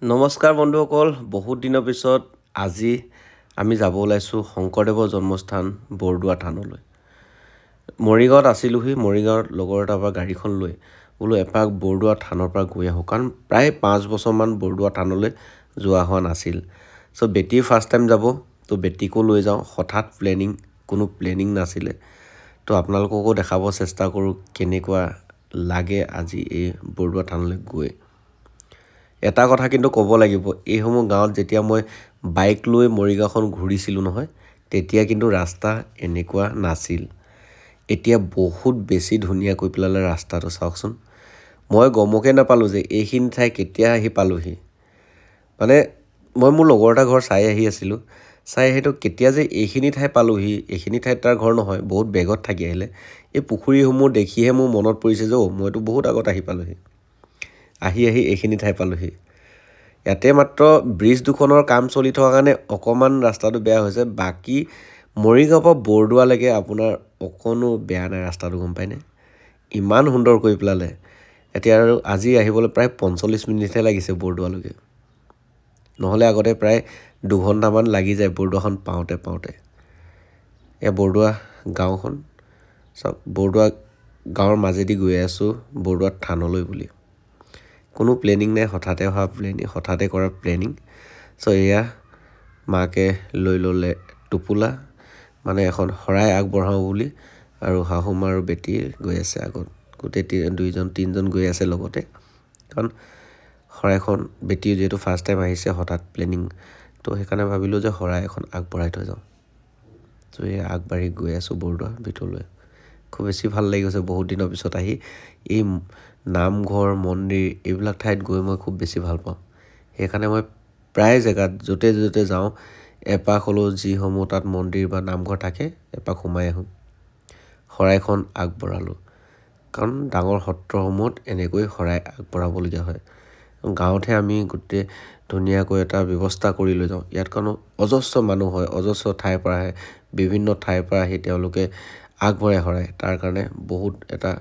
নমস্কাৰ বন্ধুসকল, বহুত দিনৰ পিছত আজি আমি যাব ওলাইছোঁ শংকৰদেৱৰ জন্মস্থান বৰদোৱা থানলৈ। মৰিগাঁৱত আছিলোঁহি, মৰিগাঁৱত লগৰ এটাৰ পৰা গাড়ীখন লৈ বোলো এপাক বৰদোৱা থানৰ পৰা গৈ আহোঁ, কাৰণ প্ৰায় 5 বছৰমান বৰদোৱা থানলৈ যোৱা হোৱা নাছিল। চ' বেটী ফাৰ্ষ্ট টাইম যাব, তো বেটীকো লৈ যাওঁ। হঠাৎ কোনো প্লেনিং নাছিলে। তো আপোনালোককো দেখাব চেষ্টা কৰোঁ কেনেকুৱা লাগে আজি এই বৰদোৱা থানলৈ গৈ। এটা কথা কিন্তু ক'ব লাগিব, এইসমূহ গাঁৱত যেতিয়া মই বাইক লৈ মৰিগাঁওখন ঘূৰিছিলোঁ নহয়, তেতিয়া কিন্তু ৰাস্তা এনেকুৱা নাছিল। এতিয়া বহুত বেছি ধুনীয়া কৰি পেলালে ৰাস্তাটো, চাওকচোন। মই গমকে নাপালোঁ যে এইখিনি ঠাই কেতিয়া আহি পালোঁহি। মানে মই মোৰ লগৰ এটা ঘৰ চাই আছিলোঁ, চাই আহিতো কেতিয়া যে এইখিনি ঠাই পালোঁহি। এইখিনি ঠাইত তাৰ ঘৰ নহয়, বহুত বেগত থাকি আহিলে। এই পুখুৰীসমূহ দেখিহে মোৰ মনত পৰিছে যে মইতো বহুত আগত আহি পালোঁহি। আহি এইখিনি ঠাই পালোঁহি। ইয়াতে মাত্ৰ ব্ৰিজ দুখনৰ কাম চলি থকা কাৰণে অকণমান ৰাস্তাটো বেয়া হৈছে। বাকী মৰিগাঁৱৰ পৰা বৰদোৱালৈকে আপোনাৰ অকণো বেয়া নাই ৰাস্তাটো, গম পায়নে? ইমান সুন্দৰ কৰি পেলালে। এতিয়া আৰু আজি আহিবলৈ প্ৰায় 45 মিনিটহে লাগিছে বৰদোৱালৈকে। নহ'লে আগতে প্ৰায় 2 ঘণ্টামান লাগি যায় বৰদোৱাখন পাওঁতে। এয়া বৰদোৱা গাঁওখন চাওক, বৰদোৱা গাঁৱৰ মাজেদি গৈ আছোঁ বৰদোৱা থানলৈ বুলি। কোনো প্লেনিং নাই, হঠাতে কৰা প্লেনিং। চ' এয়া মাকে লৈ ল'লে টোপোলা, মানে এখন শৰাই আগবঢ়াওঁ বুলি, আৰু শাহুমা আৰু বেটী গৈ আছে আগত। গোটেই 2-3জন গৈ আছে লগতে, কাৰণ শৰাইখন বেটী যিহেতু ফাৰ্ষ্ট টাইম আহিছে, হঠাৎ প্লেনিং, তো সেইকাৰণে ভাবিলোঁ যে শৰাই এখন আগবঢ়াই থৈ যাওঁ। ত' এয়া আগবাঢ়ি গৈ আছোঁ বৰদোৱা ভিতৰলৈ। খুব বেছি ভাল লাগি গৈছে বহুত দিনৰ পিছত আহি। এই নামঘৰ, মন্দিৰ এইবিলাক ঠাইত গৈ মই খুব বেছি ভাল পাওঁ। সেইকাৰণে মই প্ৰায় জেগাত য'তে যাওঁ এপাক হ'লেও যিসমূহ তাত মন্দিৰ বা নামঘৰ থাকে এপাক সোমাই আহোঁ। শৰাইখন আগবঢ়ালোঁ, কাৰণ ডাঙৰ সত্ৰসমূহত এনেকৈ শৰাই আগবঢ়াবলগীয়া হয়। গাঁৱতহে আমি গোটেই ধুনীয়াকৈ এটা ব্যৱস্থা কৰি লৈ যাওঁ। ইয়াত কোনো অজস্ৰ মানুহ হয়, অজস্ৰ ঠাইৰ পৰা আহে, বিভিন্ন ঠাইৰ পৰা আহি তেওঁলোকে আগবঢ়াই শৰাই। তাৰ কাৰণে বহুত এটা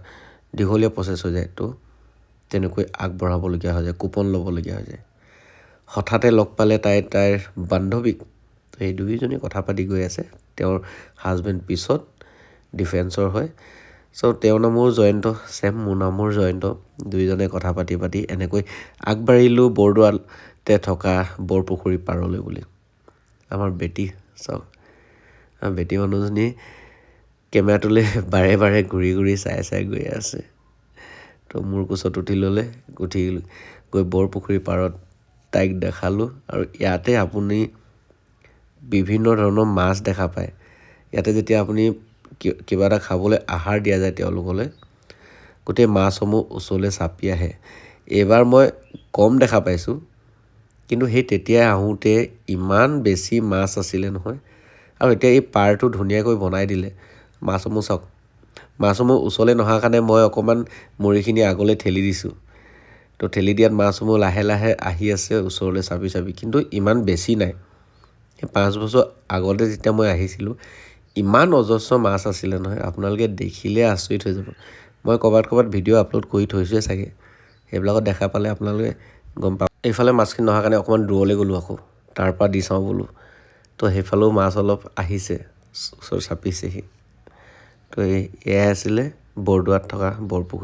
দীঘলীয়া প্ৰচেছ হৈ যায়। তো তেনেকৈ আগবঢ়াবলগীয়া হৈ যায়, কুপন ল'বলগীয়া হৈ যায়। হঠাতে লগ পালে তাইৰ বান্ধৱীক, এই দুয়োজনী কথা পাতি গৈ আছে। তেওঁৰ হাজবেণ্ড পিছত ডিফেন্সৰ হয়। চ' তেওঁৰ নামো জয়ন্ত, ছেম মোৰ নামো জয়ন্ত। দুয়োজনে কথা পাতি এনেকৈ আগবাঢ়িলোঁ বৰদোৱাতে থকা বৰপুখুৰী পাৰলৈ বুলি। আমাৰ বেটী চাওক, বেটী মানুহজনী কেমেৰাটোলৈ বাৰে ঘূৰি চাই গৈ আছে। তো মোৰ কোচত উঠি ল'লে, উঠি গৈ বৰপুখুৰী পাৰত তাইক দেখালোঁ। আৰু ইয়াতে আপুনি বিভিন্ন ধৰণৰ মাছ দেখা পায়। ইয়াতে যেতিয়া আপুনি কিবা এটা খাবলৈ আহাৰ দিয়া যায় তেওঁলোকলৈ, গোটেই মাছসমূহ ওচৰলৈ চাপি আহে। এইবাৰ মই কম দেখা পাইছোঁ, কিন্তু সেই তেতিয়াই আহোঁতে ইমান বেছি মাছ আছিলে নহয়। আৰু এতিয়া এই পাৰটো ধুনীয়াকৈ বনাই দিলে। মাছসমূহ চাওক, মাছসমূহ ওচৰলৈ নহাৰ কাৰণে মই অকণমান মৰিখিনি আগলৈ ঠেলি দিছোঁ। তো ঠেলি দিয়াত মাছসমূহ লাহে আহি আছে ওচৰলৈ চাপি, কিন্তু ইমান বেছি নাই। সেই 5 বছৰ আগতে যেতিয়া মই আহিছিলোঁ, ইমান অজস্ৰ মাছ আছিলে নহয়, আপোনালোকে দেখিলে আচৰিত হৈ যাব। মই ক'ৰবাত ভিডিঅ' আপলোড কৰি থৈছোঁৱে চাগে, সেইবিলাকত দেখা পালে আপোনালোকে গম পাব। এইফালে মাছখিনি নহাৰ কাৰণে অকণমান দূৰলৈ গ'লোঁ আকৌ, তাৰ পৰা দি চাওঁ বোলো। তো সেইফালেও মাছ অলপ আহিছে, ওচৰ চাপিছেহি। তো এয়াই আছিলে বৰদোৱাত থকা বৰপুখুৰী।